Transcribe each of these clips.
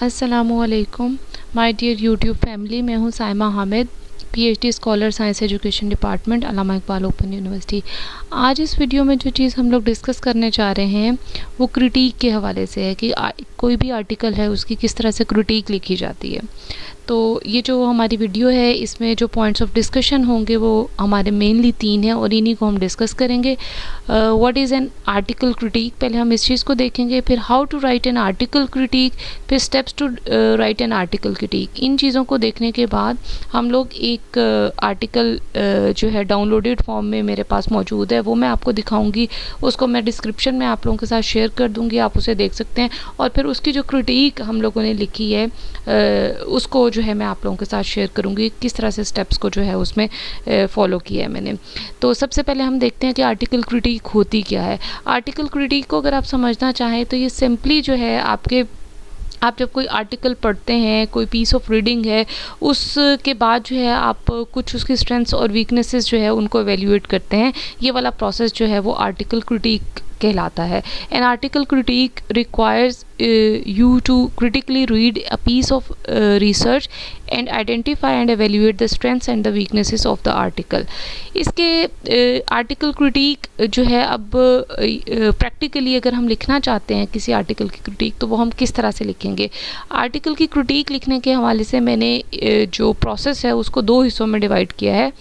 अस्सलामुअलैकुम my dear YouTube family. मैं हूं Saima Hamid, PhD scholar science education department, Allama Iqbal open university. आज इस वीडियो में जो चीज़ हम लोग डिस्कस करने जा रहे हैं वो क्रिटिक के हवाले से है कि कोई भी आर्टिकल है उसकी किस तरह से क्रिटिक लिखी जाती है। तो ये जो हमारी वीडियो है इसमें जो पॉइंट्स ऑफ डिस्कशन होंगे वो हमारे मेनली 3 हैं और इन्हीं को हम डिस्कस करेंगे। What is an article critique, पहले हम इस चीज़ को देखेंगे, फिर how to write an article critique, फिर steps to write an article critique. इन चीज़ों को देखने के बाद हम लोग एक आर्टिकल जो है डाउनलोडेड फॉर्म में मेरे पास मौजूद है वो मैं आपको दिखाऊंगी, उसको मैं डिस्क्रिप्शन में आप लोगों के साथ शेयर कर दूंगी, आप उसे देख सकते हैं। और फिर उसकी जो क्रिटिक हम लोगों ने लिखी है उसको जो है मैं आप लोगों के साथ शेयर करूंगी, किस तरह से स्टेप्स को जो है उसमें फॉलो किया है मैंने। तो सबसे पहले हम देखते हैं कि आर्टिकल क्रिटिक होती क्या है। आर्टिकल क्रिटिक को अगर आप समझना चाहें तो ये सिंपली जो है आप जब कोई आर्टिकल पढ़ते हैं, कोई पीस ऑफ रीडिंग है, उसके बाद जो है आप कुछ उसकी स्ट्रेंथ्स और वीकनेसेस जो है उनको एवेल्यूएट करते हैं। ये वाला प्रोसेस जो है वो आर्टिकल क्रिटिक कहलाता है। N article critic requires you to critically read a piece of research and identify and evaluate the strengths and the weaknesses of the article। इसके आर्टिकल क्रिटिक जो है अब प्रैक्टिकली अगर हम लिखना चाहते हैं किसी आर्टिकल की क्रिटिक तो वो हम किस तरह से लिखेंगे। आर्टिकल की क्रिटिक लिखने के हवाले से मैंने जो प्रोसेस है उसको 2 हिस्सों में डिवाइड किया है।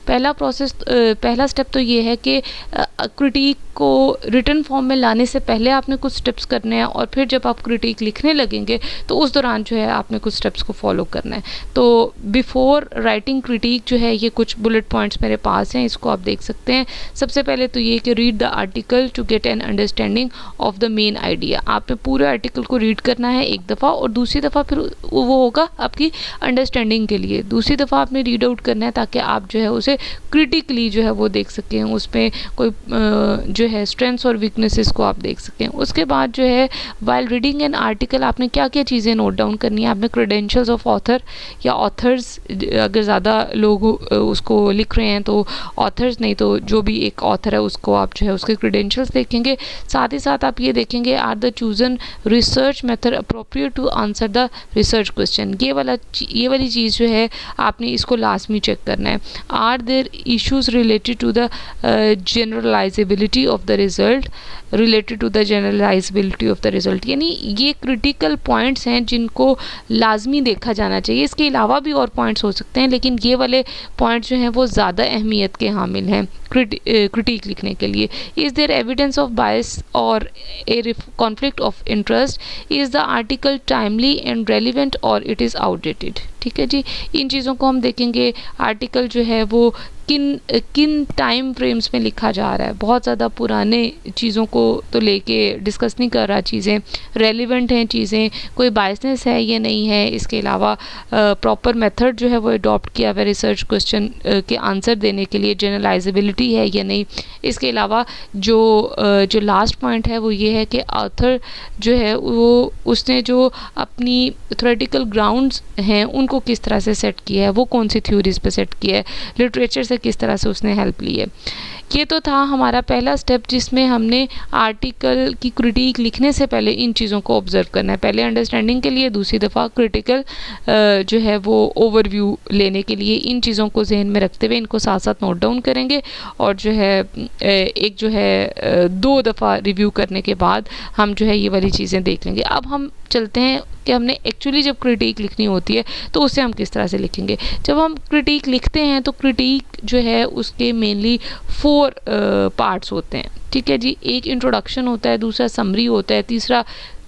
पहला स्टेप तो ये है कि क्रिटिक को रिटन फॉर्म में लाने से पहले आपने कुछ स्टेप्स करने हैं और फिर जब आप क्रिटिक लिखने लगेंगे तो उस दौरान जो है आपने कुछ स्टेप्स को फॉलो करना है। तो बिफोर राइटिंग क्रिटिक जो है ये कुछ बुलेट पॉइंट्स मेरे पास हैं, इसको आप देख सकते हैं। सबसे पहले तो ये कि read the article to get an understanding of the main idea. आपने पूरे आर्टिकल को रीड करना है एक दफ़ा और दूसरी दफ़ा फिर वो होगा आपकी अंडरस्टैंडिंग के लिए। दूसरी दफ़ा आपने रीड आउट करना है ताकि आप जो है उसे क्रिटिकली जो है वो देख सकें, उसमें कोई जो है स्ट्रेंथ्स और वीकनेसेस को आप देख सकें। उसके बाद जो है वाइल रीडिंग एन आर्टिकल आपने क्या क्या चीज़ें नोट डाउन करनी है। आपने क्रेडेंशियल्स ऑफ ऑथर या ऑथर्स, अगर ज़्यादा लोग उसको लिख रहे हैं तो ऑथर्स, नहीं तो जो भी एक ऑथर है उसको आप जो है उसके क्रेडेंशियल्स देखेंगे। साथ ही साथ आप ये देखेंगे are the chosen research method appropriate to answer the research question. ये वाली चीज़ जो है आपने इसको लाजमी चेक करना है। Are there issues related to the generalizability of the result, related to the generalizability of the result, यानी ये क्रिटिकल पॉइंट्स हैं जिनको लाजमी देखा जाना चाहिए। इसके अलावा भी और पॉइंट्स हो सकते हैं लेकिन ये वाले पॉइंट्स जो हैं वो ज़्यादा अहमियत के हामिल हैं क्रिटिक लिखने के लिए। Is there evidence of bias और a conflict of interest, is the article timely and relevant और इट इज़ आउटडेटेड। ठीक है जी, इन चीज़ों को हम देखेंगे। आर्टिकल जो है वो किन टाइम फ्रेम्स में लिखा जा रहा है। बहुत ज़्यादा पुराने चीज़ों को तो लेके डिस्कस नहीं कर रहा, चीज़ें रेलिवेंट हैं, चीज़ें कोई बायसनेस है या नहीं है। इसके अलावा प्रॉपर मेथड जो है वो अडॉप्ट किया हुआ रिसर्च क्वेश्चन के आंसर देने के लिए, जनरलाइजेबिलिटी है या नहीं। इसके अलावा जो लास्ट पॉइंट है वो ये है कि ऑथर जो है वो उसने जो अपनी थ्योरेटिकल ग्राउंड्स हैं उनको किस तरह से सेट किया है, वो कौन सी थ्योरीज पे सेट किया है, लिटरेचर से किस तरह से उसने हेल्प ली है। ये तो था हमारा पहला स्टेप जिसमें हमने आर्टिकल की क्रिटिक लिखने से पहले इन चीज़ों को ऑब्जर्व करना है। पहले अंडरस्टैंडिंग के लिए, दूसरी दफ़ा क्रिटिकल जो है वो ओवरव्यू लेने के लिए इन चीज़ों को जहन में रखते हुए इनको साथ साथ नोट डाउन करेंगे और जो है एक जो है 2 दफ़ा रिव्यू करने के बाद हम जो है ये वाली चीज़ें देख लेंगे। अब हम चलते हैं कि हमने एक्चुअली जब क्रिटिक लिखनी होती है तो उसे हम किस तरह से लिखेंगे। जब हम क्रिटिक लिखते हैं तो क्रिटिक जो है उसके मेनली 4 पार्ट्स होते हैं। ठीक है जी, एक इंट्रोडक्शन होता है, दूसरा समरी होता है,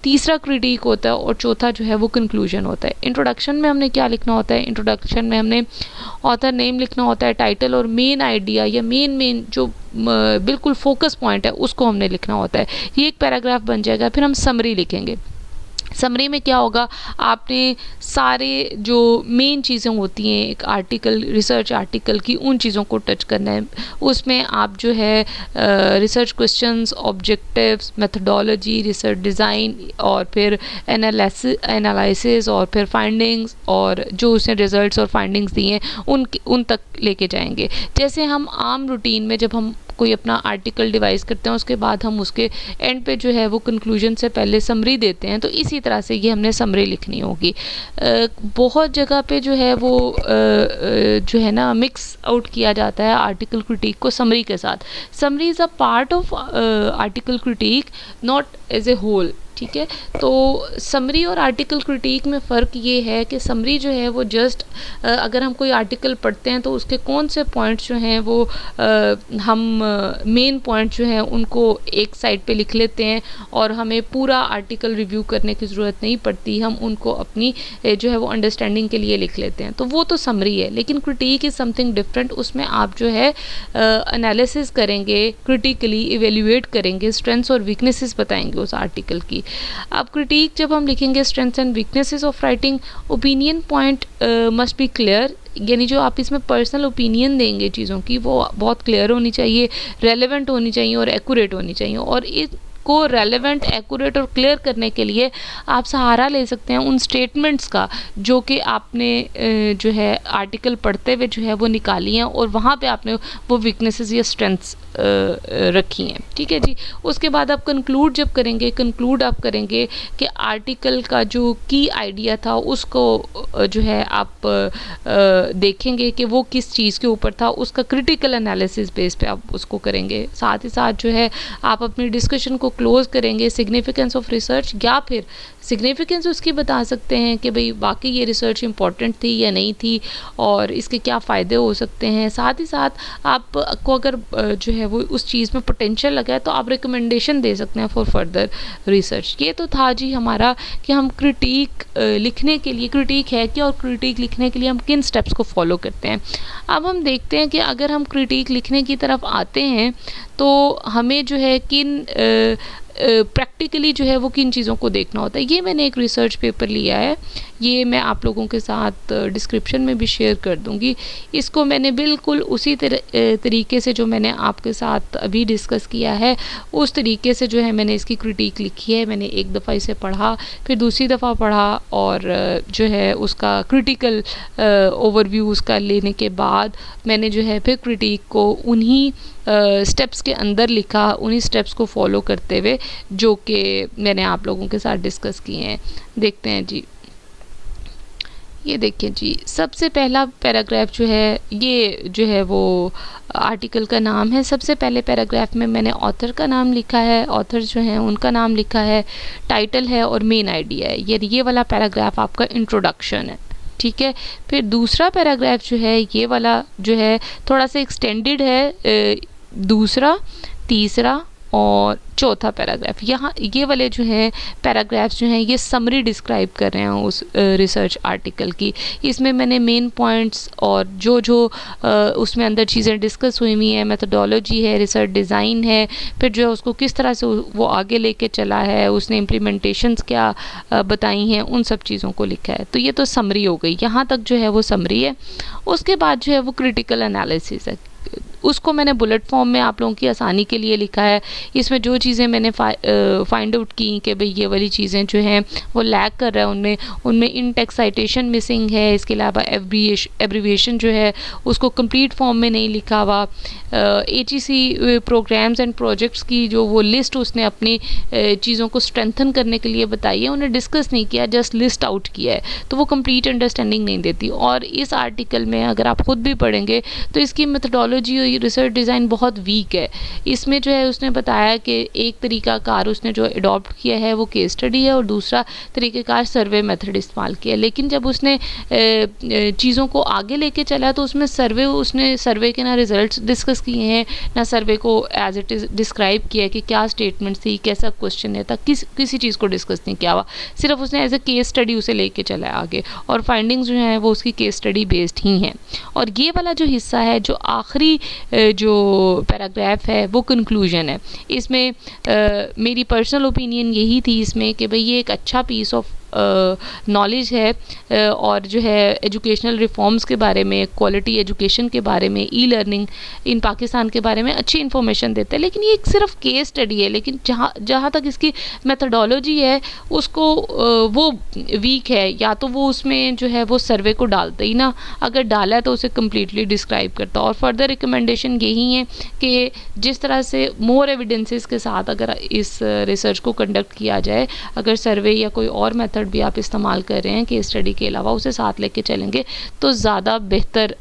तीसरा क्रिटिक होता है और चौथा जो है वो कंक्लूजन होता है। इंट्रोडक्शन में हमने क्या लिखना होता है, इंट्रोडक्शन में हमने ऑथर नेम लिखना होता है, टाइटल और मेन आइडिया या मेन जो बिल्कुल फोकस पॉइंट है उसको हमने लिखना होता है। ये एक पैराग्राफ बन जाएगा। फिर हम समरी लिखेंगे। समरी में क्या होगा, आपने सारे जो मेन चीज़ें होती हैं एक आर्टिकल, रिसर्च आर्टिकल की, उन चीज़ों को टच करना है। उसमें आप जो है research questions, objectives, methodology, research design और फिर एनालिसिस और फिर फाइंडिंग्स और जो उसने रिजल्ट्स और फाइंडिंग्स दिए हैं उन तक लेके जाएंगे। जैसे हम आम रूटीन में जब हम कोई अपना आर्टिकल डिवाइस करते हैं उसके बाद हम उसके एंड पे जो है वो कंक्लूजन से पहले समरी देते हैं, तो इसी तरह तरह से ये हमने समरी लिखनी होगी। बहुत जगह पे जो है वो जो है ना मिक्स आउट किया जाता है आर्टिकल क्रिटिक को समरी के साथ। Summary is a part of article critique, not as a whole, ठीक है। तो समरी और आर्टिकल क्रिटिक में फ़र्क ये है कि समरी जो है वो जस्ट अगर हम कोई आर्टिकल पढ़ते हैं तो उसके कौन से पॉइंट्स जो हैं वो हम मेन पॉइंट जो हैं उनको एक साइड पे लिख लेते हैं और हमें पूरा आर्टिकल रिव्यू करने की ज़रूरत नहीं पड़ती, हम उनको अपनी जो है वो अंडरस्टैंडिंग के लिए लिख लेते हैं, तो वो तो समरी है। लेकिन क्रिटिक इज़ समथिंग डिफरेंट, उसमें आप जो है एनालिसिस करेंगे, क्रिटिकली इवेल्युएट करेंगे, स्ट्रेंथ्स और वीकनेसेस बताएंगे उस आर्टिकल की। अब क्रिटिक जब हम लिखेंगे strengths and weaknesses of writing, opinion point must be clear, यानी जो आप इसमें पर्सनल ओपिनियन देंगे चीज़ों की वो बहुत क्लियर होनी चाहिए, रेलेवेंट होनी चाहिए और एक्यूरेट होनी चाहिए। और को रेलेवेंट, एक्यूरेट और क्लियर करने के लिए आप सहारा ले सकते हैं उन स्टेटमेंट्स का जो कि आपने जो है आर्टिकल पढ़ते हुए जो है वो निकाली हैं और वहाँ पे आपने वो वीकनेसेस या स्ट्रेंथ्स रखी हैं, ठीक है जी। उसके बाद आप कंक्लूड जब करेंगे, कंक्लूड आप करेंगे कि आर्टिकल का जो की आइडिया था उसको जो है आप देखेंगे कि वो किस चीज़ के ऊपर था, उसका क्रिटिकल एनालिसिस बेस पे आप उसको करेंगे। साथ ही साथ जो है आप अपनी डिस्कशन को क्लोज करेंगे सिग्निफिकेंस ऑफ रिसर्च, या फिर सिग्निफिकेंस उसकी बता सकते हैं कि भाई वाकई ये रिसर्च इंपॉर्टेंट थी या नहीं थी और इसके क्या फ़ायदे हो सकते हैं। साथ ही साथ आपको अगर जो है वो उस चीज़ में पोटेंशियल लगा है तो आप रिकमेंडेशन दे सकते हैं फॉर फर्दर रिसर्च। ये तो था जी हमारा कि हम क्रिटिक लिखने के लिए, क्रिटिक है क्या और क्रिटिक लिखने के लिए हम किन स्टेप्स को फॉलो करते हैं। अब हम देखते हैं कि अगर हम क्रिटिक लिखने की तरफ आते हैं तो हमें जो है किन प्रैक्टिकली जो है वो किन चीज़ों को देखना होता है। ये मैंने एक रिसर्च पेपर लिया है, ये मैं आप लोगों के साथ डिस्क्रिप्शन में भी शेयर कर दूंगी। इसको मैंने बिल्कुल उसी तरीके से जो मैंने आपके साथ अभी डिस्कस किया है उस तरीके से जो है मैंने इसकी क्रिटिक लिखी है। मैंने एक दफ़ा इसे पढ़ा, फिर दूसरी दफ़ा पढ़ा और जो है उसका क्रिटिकल ओवरव्यू उसका लेने के बाद मैंने जो है फिर क्रिटिक को उन्हीं स्टेप्स के अंदर लिखा, उन्हीं स्टेप्स को फॉलो करते हुए जो कि मैंने आप लोगों के साथ डिस्कस किए हैं। देखते हैं जी, ये देखिए जी, सबसे पहला पैराग्राफ जो है ये जो है वो आर्टिकल का नाम है। सबसे पहले पैराग्राफ में मैंने ऑथर का नाम लिखा है, ऑथर जो हैं उनका नाम लिखा है, टाइटल है और मेन आइडिया है। ये वाला पैराग्राफ आपका इंट्रोडक्शन है, ठीक है। फिर दूसरा पैराग्राफ जो है ये वाला जो है थोड़ा सा एक्सटेंडेड है, दूसरा, तीसरा और चौथा पैराग्राफ, यहाँ ये वाले जो हैं पैराग्राफ्स जो हैं ये समरी डिस्क्राइब कर रहे हैं उस रिसर्च आर्टिकल की। इसमें मैंने मेन पॉइंट्स और जो उसमें अंदर चीज़ें डिस्कस हुई हुई हैं, मेथोडोलॉजी है, रिसर्च डिज़ाइन है, फिर जो है उसको किस तरह से वो आगे लेके चला है, उसने इम्प्लीमेंटेशंस क्या बताई हैं, उन सब चीज़ों को लिखा है। तो ये तो समरी हो गई, यहाँ तक जो है वो समरी है। उसके बाद जो है वो क्रिटिकल एनालिसिस है, उसको मैंने बुलेट फॉर्म में आप लोगों की आसानी के लिए लिखा है। इसमें जो चीज़ें मैंने फाइंड आउट की कि भाई ये वाली चीज़ें जो हैं वो लैग कर रहा है, उनमें इन टेक्स्ट साइटेशन मिसिंग है, इसके अलावा एब्रीविएशन जो है उसको कंप्लीट फॉर्म में नहीं लिखा हुआ, HEC प्रोग्राम्स एंड प्रोजेक्ट्स की जो वो लिस्ट उसने अपनी चीज़ों को स्ट्रेंथन करने के लिए बताई है, उन्हें डिस्कस नहीं किया, जस्ट लिस्ट आउट किया है, तो वो कंप्लीट अंडरस्टैंडिंग नहीं देती। और इस आर्टिकल में अगर आप खुद भी पढ़ेंगे तो इसकी मेथोडोलॉजी रिसर्च डिज़ाइन बहुत वीक है। इसमें जो है उसने बताया कि एक तरीकाकार उसने जो अडॉप्ट किया है वो केस स्टडी है और दूसरा तरीक़ाकार सर्वे मेथड इस्तेमाल किया। लेकिन जब उसने चीज़ों को आगे लेके चला तो उसमें उसने सर्वे के ना रिजल्ट्स डिस्कस किए हैं, ना सर्वे को एज इट इज़ डिस्क्राइब किया है कि क्या स्टेटमेंट थी, कैसा क्वेश्चन है, किसी चीज़ को डिस्कस नहीं किया हुआ, सिर्फ उसने एज ए केस स्टडी उसे लेके चला है आगे, और फाइंडिंग्स जो हैं वो उसकी केस स्टडी बेस्ड ही हैं। और ये वाला जो हिस्सा है, जो आखिरी जो पैराग्राफ है वो कंक्लूजन है। इसमें मेरी पर्सनल ओपिनियन यही थी इसमें कि भाई ये एक अच्छा पीस ऑफ नॉलेज है और जो है एजुकेशनल रिफॉर्म्स के बारे में, क्वालिटी एजुकेशन के बारे में, ई लर्निंग इन पाकिस्तान के बारे में अच्छी इन्फॉर्मेशन देता है। लेकिन ये एक सिर्फ केस स्टडी है, लेकिन जहाँ तक इसकी मेथडोलॉजी है उसको वो वीक है, या तो वो उसमें जो है वो सर्वे को डालते ही ना, अगर डाला है तो उसे कम्प्लीटली डिस्क्राइब करता। और फर्दर रिकमेंडेशन यही है कि जिस तरह से मोर एविडेंसेस के साथ अगर इस रिसर्च को कंडक्ट किया जाए, अगर सर्वे या कोई और मेथड भी आप इस्तेमाल कर रहे हैं केस स्टडी के अलावा, उसे साथ लेके चलेंगे तो ज़्यादा बेहतर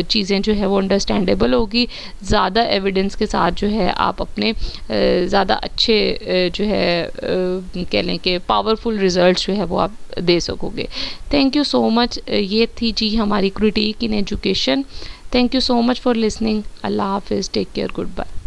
चीज़ें जो है वो अंडरस्टैंडेबल होगी। ज़्यादा एविडेंस के साथ जो है आप अपने ज़्यादा अच्छे जो है कह लें कि पावरफुल रिजल्ट्स जो है वो आप दे सकोगे। Thank you so much. ये थी जी हमारी critique in education. Thank you so much for listening. अल्लाह हाफिज़, टेक केयर, गुड बाय।